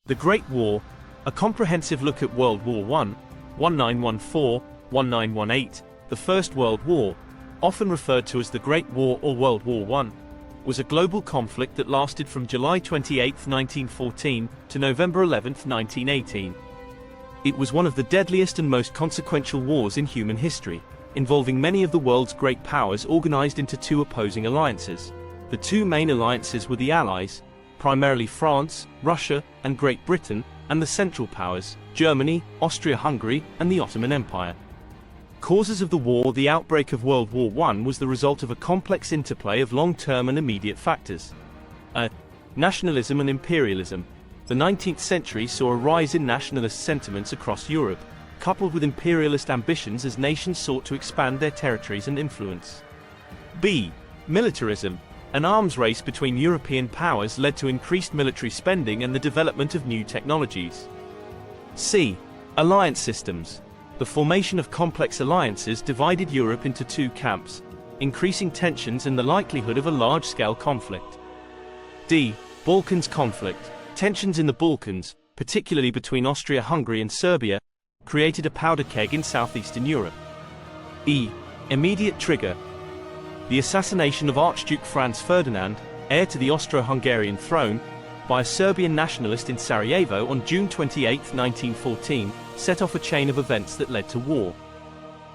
The Great War, a comprehensive look at World War I, 1914-1918, the First World War, often referred to as the Great War or World War I, was a global conflict that lasted from July 28, 1914 to November 11, 1918. It was one of the deadliest and most consequential wars in human history, involving many of the world's great powers organized into two opposing alliances. The two main alliances were the Allies, primarily France, Russia, and Great Britain, and the Central Powers, Germany, Austria-Hungary, and the Ottoman Empire. Causes of the war. The outbreak of World War I was the result of a complex interplay of long-term and immediate factors. Nationalism and imperialism. The 19th century saw a rise in nationalist sentiments across Europe, coupled with imperialist ambitions as nations sought to expand their territories and influence. B. Militarism. An arms race between European powers led to increased military spending and the development of new technologies. C. Alliance systems. The formation of complex alliances divided Europe into two camps, increasing tensions and the likelihood of a large-scale conflict. D. Balkans conflict. Tensions in the Balkans, particularly between Austria-Hungary and Serbia, created a powder keg in southeastern Europe. E. Immediate trigger. The assassination of Archduke Franz Ferdinand, heir to the Austro-Hungarian throne, by a Serbian nationalist in Sarajevo on June 28, 1914, set off a chain of events that led to war.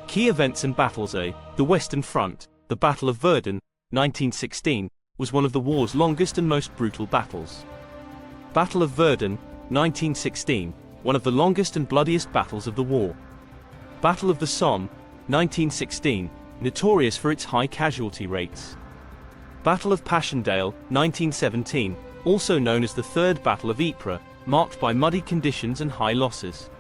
Key events and battles. A. The Western Front. The Battle of Verdun, 1916, was one of the war's longest and most brutal battles. Battle of Verdun, 1916, one of the longest and bloodiest battles of the war. Battle of the Somme, 1916, notorious for its high casualty rates. Battle of Passchendaele, 1917, also known as the Third Battle of Ypres, marked by muddy conditions and high losses.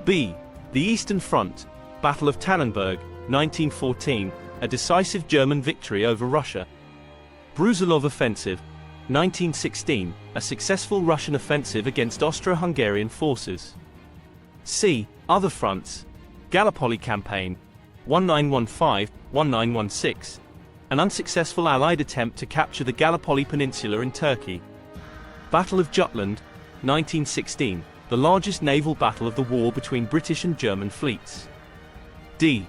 B. The Eastern Front. Battle of Tannenberg, 1914, a decisive German victory over Russia. Brusilov Offensive, 1916, a successful Russian offensive against Austro-Hungarian forces. C. Other fronts. Gallipoli Campaign, 1915-1916, an unsuccessful Allied attempt to capture the Gallipoli Peninsula in Turkey. Battle of Jutland, 1916, the largest naval battle of the war between British and German fleets. D.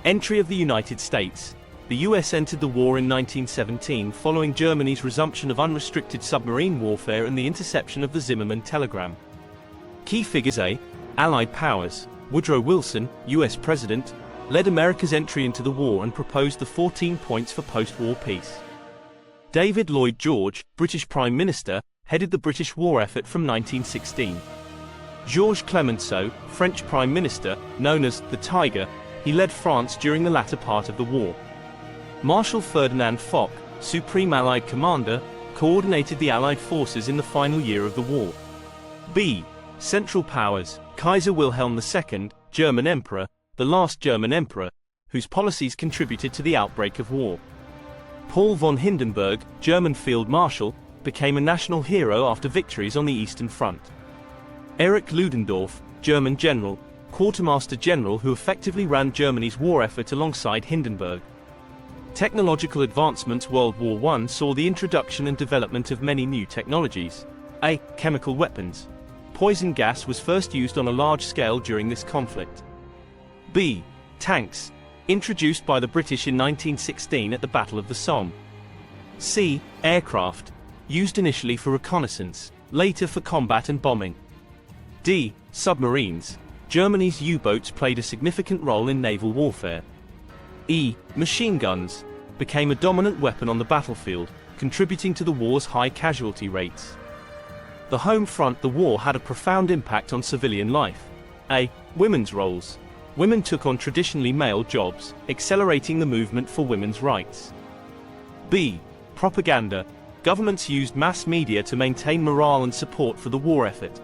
Entry of the United States. The US entered the war in 1917 following Germany's resumption of unrestricted submarine warfare and the interception of the Zimmermann telegram. Key figures. A. Allied powers. Woodrow Wilson, US President, led America's entry into the war and proposed the 14 points for post-war peace. David Lloyd George, British Prime Minister, headed the British war effort from 1916. Georges Clemenceau, French Prime Minister, known as the Tiger, he led France during the latter part of the war. Marshal Ferdinand Foch, Supreme Allied Commander, coordinated the Allied forces in the final year of the war. B. Central powers. Kaiser Wilhelm II, German Emperor, the last German emperor, whose policies contributed to the outbreak of war. Paul von Hindenburg, German Field Marshal, became a national hero after victories on the Eastern Front. Erich Ludendorff, German general, quartermaster general who effectively ran Germany's war effort alongside Hindenburg. Technological advancements. World War I saw the introduction and development of many new technologies. A. Chemical weapons. Poison gas was first used on a large scale during this conflict. B. Tanks, introduced by the British in 1916 at the Battle of the Somme. C. Aircraft, used initially for reconnaissance, later for combat and bombing. D. Submarines. Germany's U-boats played a significant role in naval warfare. E. Machine guns, became a dominant weapon on the battlefield, contributing to the war's high casualty rates. The home front. The war had a profound impact on civilian life. A. Women's roles. Women took on traditionally male jobs, accelerating the movement for women's rights. B. Propaganda. Governments used mass media to maintain morale and support for the war effort.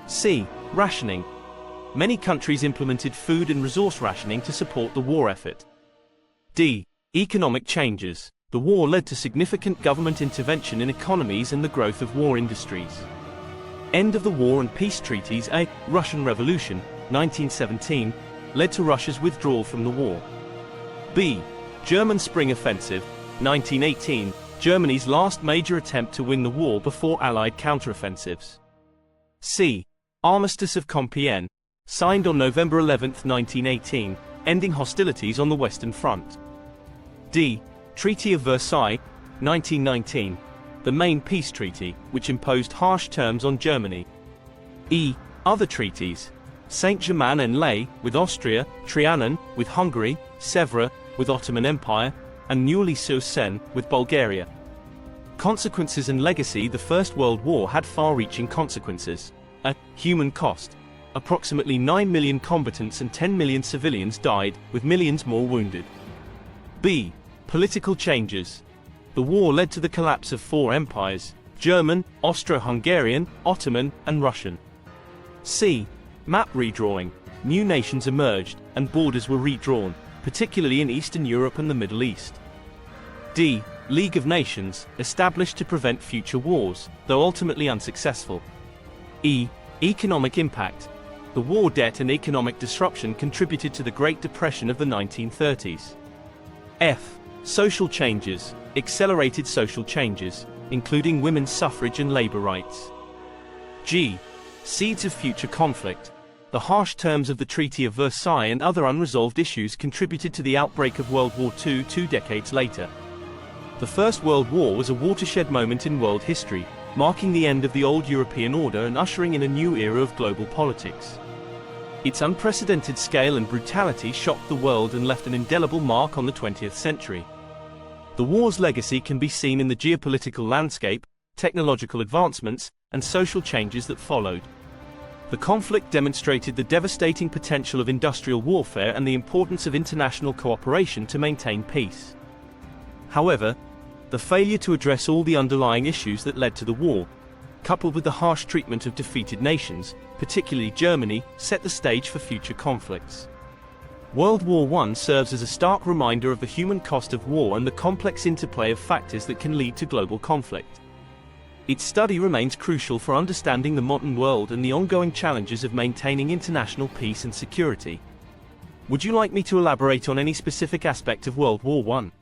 C. Rationing. Many countries implemented food and resource rationing to support the war effort. D. Economic changes. The war led to significant government intervention in economies and the growth of war industries. End of the war and peace treaties. A. Russian Revolution, 1917, led to Russia's withdrawal from the war. B. German Spring Offensive, 1918, Germany's last major attempt to win the war before Allied counteroffensives. C. Armistice of Compiègne, signed on November 11, 1918, ending hostilities on the Western Front. D. Treaty of Versailles, 1919, the main peace treaty, which imposed harsh terms on Germany. E. Other treaties: Saint-Germain-en-Laye with Austria, Trianon with Hungary, Sèvres with Ottoman Empire, and Neuilly-sur-Seine with Bulgaria. Consequences and legacy: the First World War had far-reaching consequences. A. Human cost: approximately 9 million combatants and 10 million civilians died, with millions more wounded. B. Political changes: the war led to the collapse of four empires: German, Austro-Hungarian, Ottoman, and Russian. C. Map redrawing: new nations emerged, and borders were redrawn, particularly in Eastern Europe and the Middle East. D. League of Nations, established to prevent future wars, though ultimately unsuccessful. E. Economic impact: the war debt and economic disruption contributed to the Great Depression of the 1930s. F. Social changes: accelerated social changes, including women's suffrage and labor rights. G. Seeds of future conflict: the harsh terms of the Treaty of Versailles and other unresolved issues contributed to the outbreak of World War II 2 decades later. The First World War was a watershed moment in world history, marking the end of the old European order and ushering in a new era of global politics. Its unprecedented scale and brutality shocked the world and left an indelible mark on the 20th century. The war's legacy can be seen in the geopolitical landscape, technological advancements, and social changes that followed. The conflict demonstrated the devastating potential of industrial warfare and the importance of international cooperation to maintain peace. However, the failure to address all the underlying issues that led to the war, coupled with the harsh treatment of defeated nations, particularly Germany, set the stage for future conflicts. World War I serves as a stark reminder of the human cost of war and the complex interplay of factors that can lead to global conflict. Its study remains crucial for understanding the modern world and the ongoing challenges of maintaining international peace and security. Would you like me to elaborate on any specific aspect of World War I?